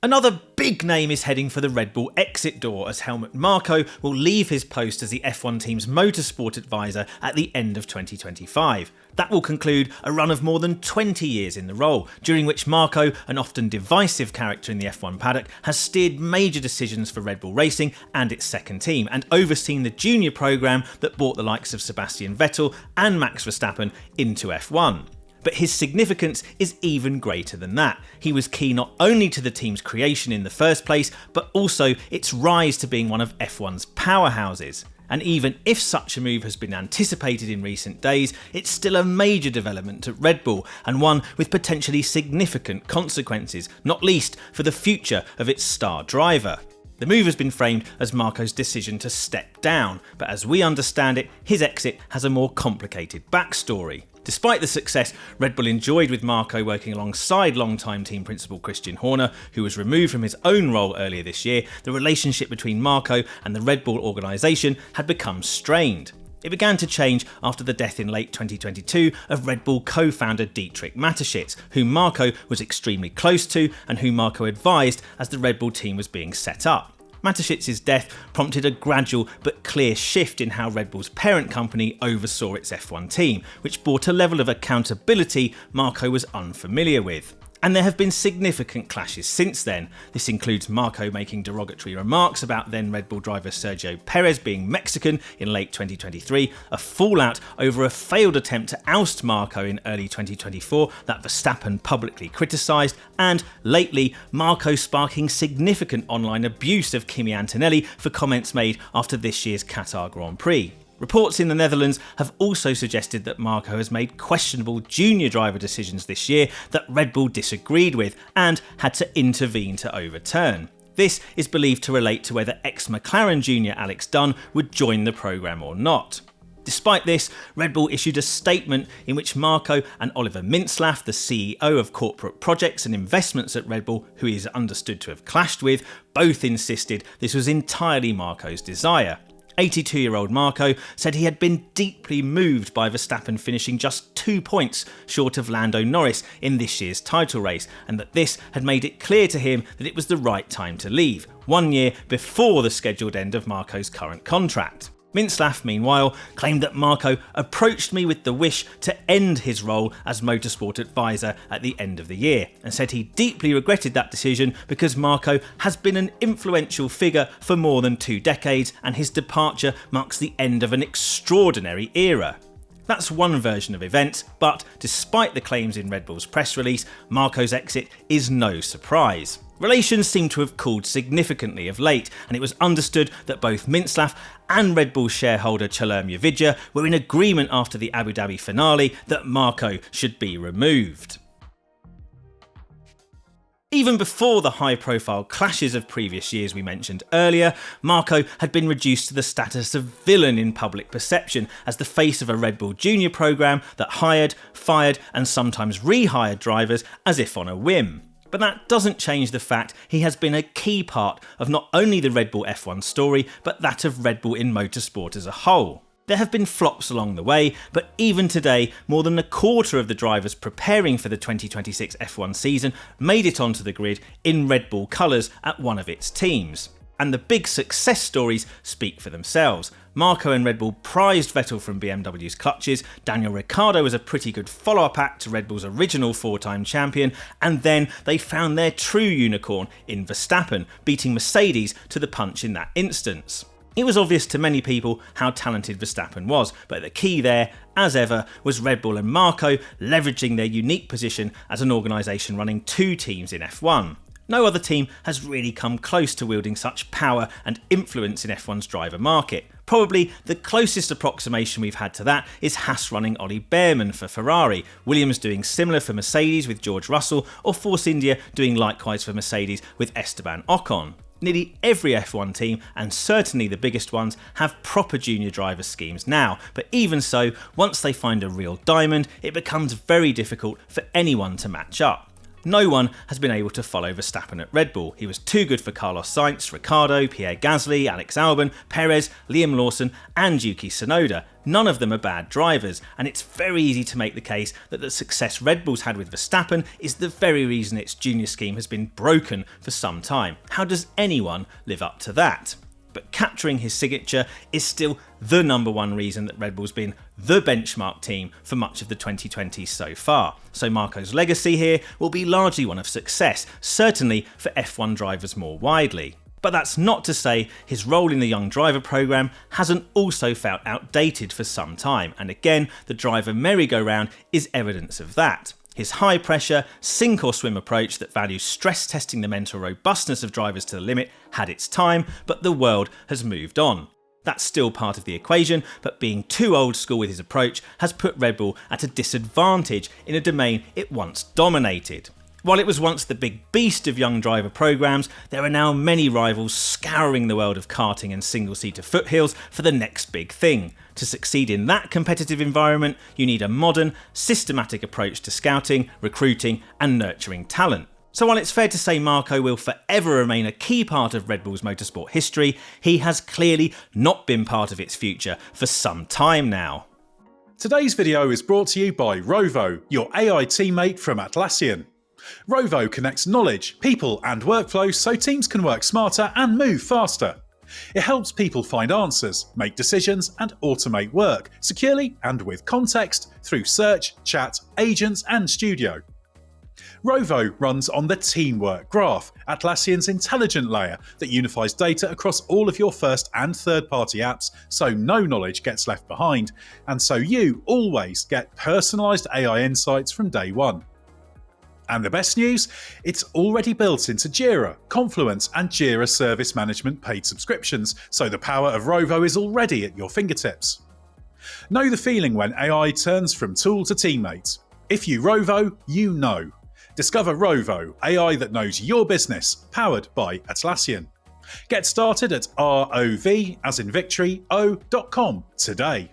Another big name is heading for the Red Bull exit door as Helmut Marko will leave his post as the F1 team's motorsport advisor at the end of 2025. That will conclude a run of more than 20 years in the role, during which Marko, an often divisive character in the F1 paddock, has steered major decisions for Red Bull Racing and its second team, and overseen the junior programme that brought the likes of Sebastian Vettel and Max Verstappen into F1. But his significance is even greater than that. He was key not only to the team's creation in the first place, but also its rise to being one of F1's powerhouses. And even if such a move has been anticipated in recent days, it's still a major development at Red Bull, and one with potentially significant consequences, not least for the future of its star driver. The move has been framed as Marko's decision to step down, but as we understand it, his exit has a more complicated backstory. Despite the success Red Bull enjoyed with Marko working alongside long-time team principal Christian Horner, who was removed from his own role earlier this year, the relationship between Marko and the Red Bull organisation had become strained. It began to change after the death in late 2022 of Red Bull co-founder Dietrich Mateschitz, whom Marko was extremely close to and whom Marko advised as the Red Bull team was being set up. Mateschitz's death prompted a gradual but clear shift in how Red Bull's parent company oversaw its F1 team, which brought a level of accountability Marko was unfamiliar with. And there have been significant clashes since then. This includes Marko making derogatory remarks about then Red Bull driver Sergio Perez being Mexican in late 2023, a fallout over a failed attempt to oust Marko in early 2024 that Verstappen publicly criticised, and lately Marko sparking significant online abuse of Kimi Antonelli for comments made after this year's Qatar Grand Prix. Reports in the Netherlands have also suggested that Marko has made questionable junior driver decisions this year that Red Bull disagreed with and had to intervene to overturn. This is believed to relate to whether ex-McLaren junior Alex Dunn would join the programme or not. Despite this, Red Bull issued a statement in which Marko and Oliver Mintzlaff, the CEO of corporate projects and investments at Red Bull, who he is understood to have clashed with, both insisted this was entirely Marko's desire. 82-year-old Marko said he had been deeply moved by Verstappen finishing just 2 points short of Lando Norris in this year's title race, and that this had made it clear to him that it was the right time to leave, 1 year before the scheduled end of Marko's current contract. Mintzlaff, meanwhile, claimed that Marko approached me with the wish to end his role as motorsport advisor at the end of the year, and said he deeply regretted that decision because Marko has been an influential figure for more than 2 decades and his departure marks the end of an extraordinary era. That's one version of events, but despite the claims in Red Bull's press release, Marko's exit is no surprise. Relations seem to have cooled significantly of late, and it was understood that both Mintzlaff and Red Bull shareholder Chelem Yavidja were in agreement after the Abu Dhabi finale that Marko should be removed. Even before the high-profile clashes of previous years we mentioned earlier, Marko had been reduced to the status of villain in public perception as the face of a Red Bull Junior programme that hired, fired and sometimes rehired drivers as if on a whim. But that doesn't change the fact he has been a key part of not only the Red Bull F1 story, but that of Red Bull in motorsport as a whole. There have been flops along the way, but even today, more than a quarter of the drivers preparing for the 2026 F1 season made it onto the grid in Red Bull colours at one of its teams. And the big success stories speak for themselves. Marko and Red Bull prized Vettel from BMW's clutches, Daniel Ricciardo was a pretty good follow-up act to Red Bull's original 4-time champion, and then they found their true unicorn in Verstappen, beating Mercedes to the punch in that instance. It was obvious to many people how talented Verstappen was, but the key there, as ever, was Red Bull and Marko leveraging their unique position as an organisation running 2 teams in F1. No other team has really come close to wielding such power and influence in F1's driver market. Probably the closest approximation we've had to that is Haas running Ollie Bearman for Ferrari, Williams doing similar for Mercedes with George Russell, or Force India doing likewise for Mercedes with Esteban Ocon. Nearly every F1 team, and certainly the biggest ones, have proper junior driver schemes now, but even so, once they find a real diamond, it becomes very difficult for anyone to match up. No one has been able to follow Verstappen at Red Bull. He was too good for Carlos Sainz, Ricciardo, Pierre Gasly, Alex Albon, Perez, Liam Lawson and Yuki Tsunoda. None of them are bad drivers, and it's very easy to make the case that the success Red Bull's had with Verstappen is the very reason its junior scheme has been broken for some time. How does anyone live up to that? But capturing his signature is still the number one reason that Red Bull's been the benchmark team for much of the 2020s so far. So Marko's legacy here will be largely one of success, certainly for F1 drivers more widely. But that's not to say his role in the young driver programme hasn't also felt outdated for some time, and again the driver merry-go-round is evidence of that. His high-pressure, sink-or-swim approach that values stress testing the mental robustness of drivers to the limit had its time, but the world has moved on. That's still part of the equation, but being too old school with his approach has put Red Bull at a disadvantage in a domain it once dominated. While it was once the big beast of young driver programmes, there are now many rivals scouring the world of karting and single-seater foothills for the next big thing. To succeed in that competitive environment, you need a modern, systematic approach to scouting, recruiting and nurturing talent. So while it's fair to say Marko will forever remain a key part of Red Bull's motorsport history, he has clearly not been part of its future for some time now. Today's video is brought to you by Rovo, your AI teammate from Atlassian. Rovo connects knowledge, people and workflows so teams can work smarter and move faster. It helps people find answers, make decisions and automate work securely and with context through search, chat, agents and studio. Rovo runs on the Teamwork Graph, Atlassian's intelligent layer that unifies data across all of your first and third-party apps so no knowledge gets left behind, and so you always get personalised AI insights from day one. And the best news? It's already built into Jira, Confluence and Jira Service Management paid subscriptions, so the power of Rovo is already at your fingertips. Know the feeling when AI turns from tool to teammate. If you Rovo, you know. Discover Rovo, AI that knows your business, powered by Atlassian. Get started at ROV, as in victory, o.com today.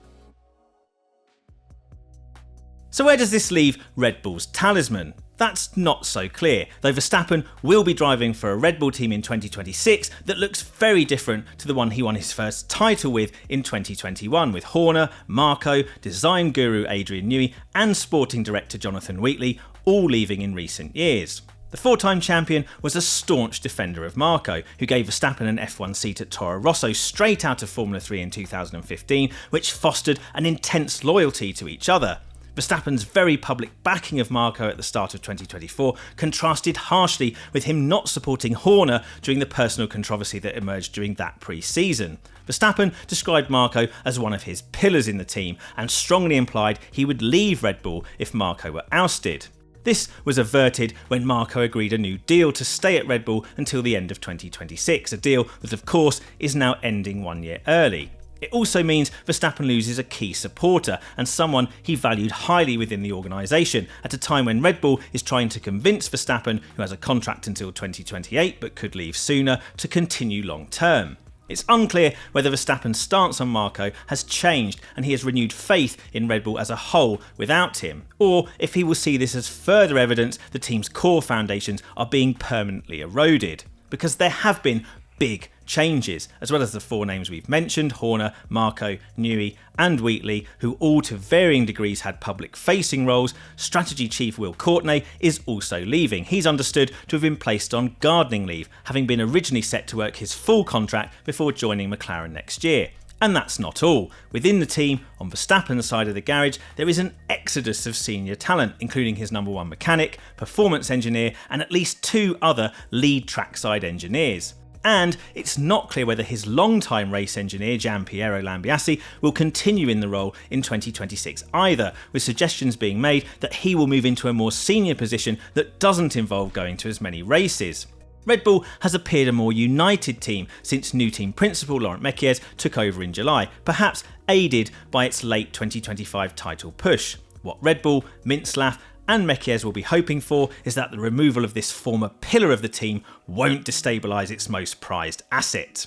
So where does this leave Red Bull's talisman? That's not so clear, though Verstappen will be driving for a Red Bull team in 2026 that looks very different to the one he won his first title with in 2021, with Horner, Marko, design guru Adrian Newey and sporting director Jonathan Wheatley all leaving in recent years. The four-time champion was a staunch defender of Marko, who gave Verstappen an F1 seat at Toro Rosso straight out of Formula 3 in 2015, which fostered an intense loyalty to each other. Verstappen's very public backing of Marko at the start of 2024 contrasted harshly with him not supporting Horner during the personal controversy that emerged during that pre-season. Verstappen described Marko as one of his pillars in the team and strongly implied he would leave Red Bull if Marko were ousted. This was averted when Marko agreed a new deal to stay at Red Bull until the end of 2026, a deal that of course is now ending 1 year early. It also means Verstappen loses a key supporter and someone he valued highly within the organisation at a time when Red Bull is trying to convince Verstappen, who has a contract until 2028 but could leave sooner, to continue long term. It's unclear whether Verstappen's stance on Marko has changed and he has renewed faith in Red Bull as a whole without him, or if he will see this as further evidence the team's core foundations are being permanently eroded. Because there have been big changes, as well as the four names we've mentioned, Horner, Marko, Newey and Wheatley, who all to varying degrees had public-facing roles. Strategy chief Will Courtney is also leaving. He's understood to have been placed on gardening leave, having been originally set to work his full contract before joining McLaren next year. And that's not all. Within the team, on Verstappen's side of the garage, there is an exodus of senior talent, including his number one mechanic, performance engineer and at least two other lead trackside engineers. And it's not clear whether his long-time race engineer, Gianpiero Lambiase, will continue in the role in 2026 either, with suggestions being made that he will move into a more senior position that doesn't involve going to as many races. Red Bull has appeared a more united team since new team principal Laurent Mekies took over in July, perhaps aided by its late 2025 title push. What Red Bull, Mintzlaff and Mekies will be hoping for is that the removal of this former pillar of the team won't destabilise its most prized asset.